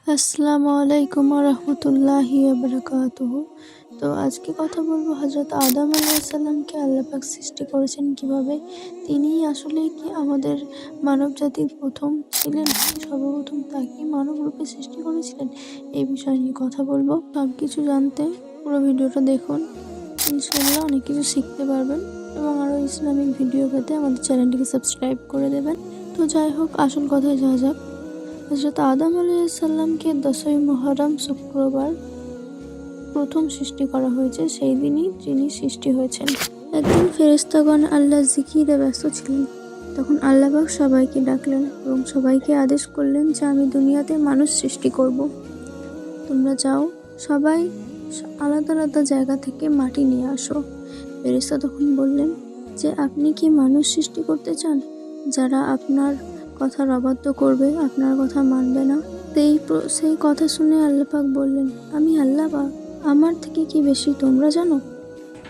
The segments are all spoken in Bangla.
আসসালামু আলাইকুম রহমতুল্লাহি বারাকাতুহু। তো আজকে কথা বলবো হযরত আদম আলাইহিস সালামকে আল্লাহ পাক সৃষ্টি করেছেন কিভাবে। তিনি আসলে কি আমাদের মানব জাতির প্রথম ছিলেন, সর্বপ্রথম তাকে মানব রূপে সৃষ্টি করেছিলেন, এই বিষয় নিয়ে কথা বলবো। সব কিছু জানতে পুরো ভিডিওটা দেখুন, ইনশাআল্লাহ অনেক কিছু শিখতে পারবেন এবং আরও ইসলামিক ভিডিও পেতে আমাদের চ্যানেলটিকে সাবস্ক্রাইব করে দেবেন। তো যাই হোক, আসল কথায় যাওয়া যাক। হযরত আদম আলাইহিস সালামকে 10ই মুহররম শুক্রবার প্রথম সৃষ্টি করা হয়েছে। সেই দিনই তিনি সৃষ্টি হয়েছেন। একদিন ফেরেশতাগণ আল্লাহর জিকিরে ব্যস্ত ছিলেন। তখন আল্লাহ পাক সবাইকে ডাকলেন এবং সবাইকে আদেশ করলেন যে আমি দুনিয়াতে মানুষ সৃষ্টি করব। তোমরা যাও, সবাই আলাদা আলাদা জায়গা থেকে মাটি নিয়ে আসো। ফেরেশতা তখন বললেন যে আপনি কি মানুষ সৃষ্টি করতে চান যারা আপনার কথার অবাধ্য করবে, আপনার কথা মানবে না? সেই কথা শুনে আল্লাহ পাক বললেন, আমি আল্লাহ পাক, আমার থেকে কি বেশি তোমরা জানো?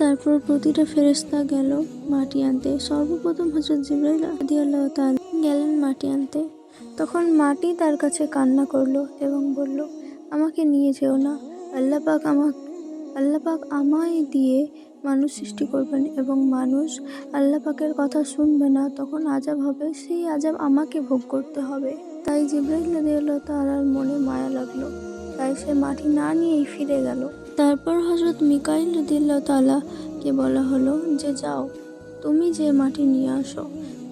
তারপর প্রতিটা ফেরেশতা গেল মাটি আনতে। সর্বপ্রথম হযরত জিবরাইল রাদিয়াল্লাহু তাআলা গেলেন মাটি আনতে। তখন মাটি তার কাছে কান্না করলো এবং বলল, আমাকে নিয়ে যেও না, আল্লাহ পাক আমায় দিয়ে মানুষ সৃষ্টি করবেন এবং মানুষ আল্লাহ পাকের কথা শুনবে না, তখন আযাব হবে, সেই আযাব আমাকে ভোগ করতে হবে। তাই জিবরাইল রাদিয়াল্লাহু তাআলার মনে মায়া লাগলো, তাই সে মাটি না নিয়েই ফিরে গেল। তারপর হযরত মিকাইল রাদিয়াল্লাহু তাআলাকে বলা হলো যে যাও, তুমি যে মাটি নিয়ে আসো।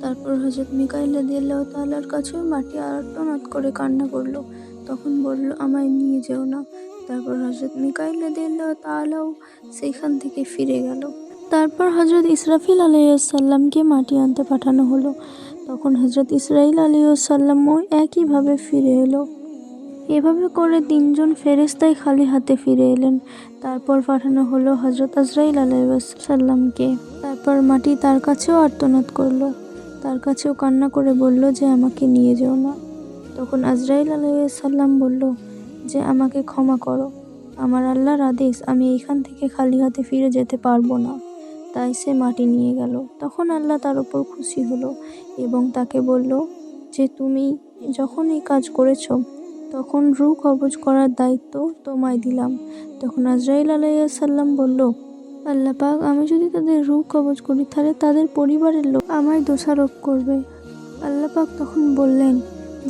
তারপর হযরত মিকাইল রাদিয়াল্লাহু তাআলার কাছেও মাটি আর্তনাদ করে কান্না করলো। তখন বলল, আমায় নিয়ে যেও না। তারপর হযরত মিকাইল রাদিয়াল্লাহু তাআলাও সেইখান থেকে ফিরে গেল। তারপর হযরত ইসরাফিল আলাইহিস সালামকে মাটি আনতে পাঠানো হলো। তখন হযরত ইসরাইল আলাইহিস সালামও একইভাবে ফিরে এলো। এভাবে করে 3জন ফেরেশতাই খালি হাতে ফিরে এলেন। তারপর পাঠানো হলো হযরত আজরাইল আলাইহিস সালামকে। তারপর মাটি তার কাছেও আর্তনাদ করলো, তার কাছেও কান্না করে বলল যে আমাকে নিয়ে যেও না। তখন আজরাইল আলাইহিস সালাম বলল যে আমাকে ক্ষমা করো, আমার আল্লাহর আদেশ, আমি এইখান থেকে খালি হাতে ফিরে যেতে পারবো না। তাই সে মাটি নিয়ে গেল। তখন আল্লাহ তার উপর খুশি হলো এবং তাকে বলল যে তুমি যখন এই কাজ করেছো তখন রূহ কবজ করার দায়িত্ব তোমায় দিলাম। তখন আজরাইল আলাইহিস সালাম বলল, আল্লাহ পাক, আমি যদি তাদের রূহ কবজ করি তাহলে তাদের পরিবারের লোক আমায় দোষারোপ করবে। আল্লাহ পাক তখন বললেন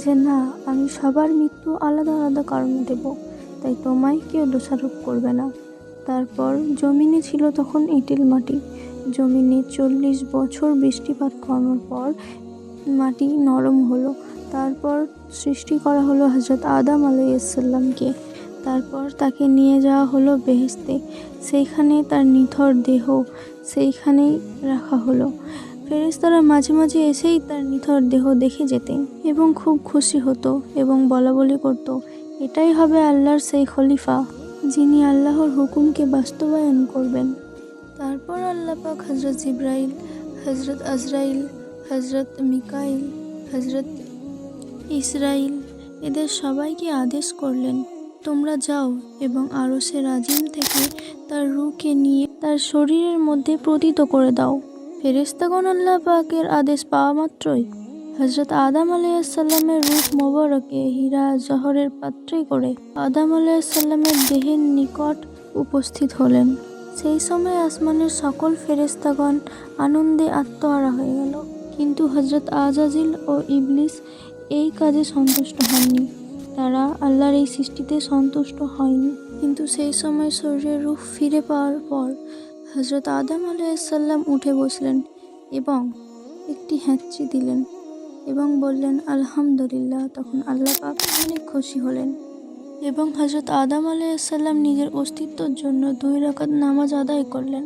যে না, আমি সবার মৃত্যু আলাদা আলাদা কারণে দেব, তাই তোমায় কেউ দোষারোপ করবে না। তারপর জমিনে ছিল তখন এঁটেল মাটি। জমিনে 40 বছর বৃষ্টিপাত করার পর মাটি নরম হলো। তারপর সৃষ্টি করা হলো হযরত আদম আলাইহিস সালামকে। তারপর তাকে নিয়ে যাওয়া হলো বেহেশতে। সেইখানে তার নিথর দেহ সেইখানেই রাখা হলো। ফেরেশতারা মাঝে মাঝে এসেই তার নিথর দেহ দেখে যেতেন এবং খুব খুশি হতো এবং বলাবলি করত, এটাই হবে আল্লাহর সেই খলিফা যিনি আল্লাহর হুকুমকে বাস্তবায়ন করবেন। তারপর আল্লাহ পাক হযরত জিবরাইল, হযরত আজরাইল, হযরত মিকাইল, হযরত ইসরাইল এদের সবাইকে আদেশ করলেন, তোমরা যাও এবং আরশের আজিম থেকে তার রূহকে নিয়ে তার শরীরের মধ্যে পতিত করে দাও। ফেরেশতাগণ আল্লাহ পাকের আদেশ পাওয়া মাত্রই হযরত আদম আলাইহিস সালামের রূহ মোবারকে হীরা জহরের পাত্রে করে আদম আলাইহিস সালামের দেহের নিকট উপস্থিত হলেন। সেই সময় আসমানের সকল ফেরেশতাগণ আনন্দে আত্মহারা হয়ে গেল। কিন্তু হযরত আজাজিল ও ইবলিস এই কাজে সন্তুষ্ট হননি। তারা আল্লাহর এই সৃষ্টিতে সন্তুষ্ট হয়নি। কিন্তু সেই সময় শরীরের রূহ ফিরে পাওয়ার পর হযরত আদম আলাইহিস সালাম উঠে বসলেন এবং একটি হ্যাঁচি দিলেন এবং বললেন আলহামদুলিল্লাহ। তখন আল্লাহ পাক অনেক খুশি হলেন এবং হযরত আদম আলাইহিস সালাম নিজের অস্তিত্বের জন্য 2 রাকাত নামাজ আদায় করলেন।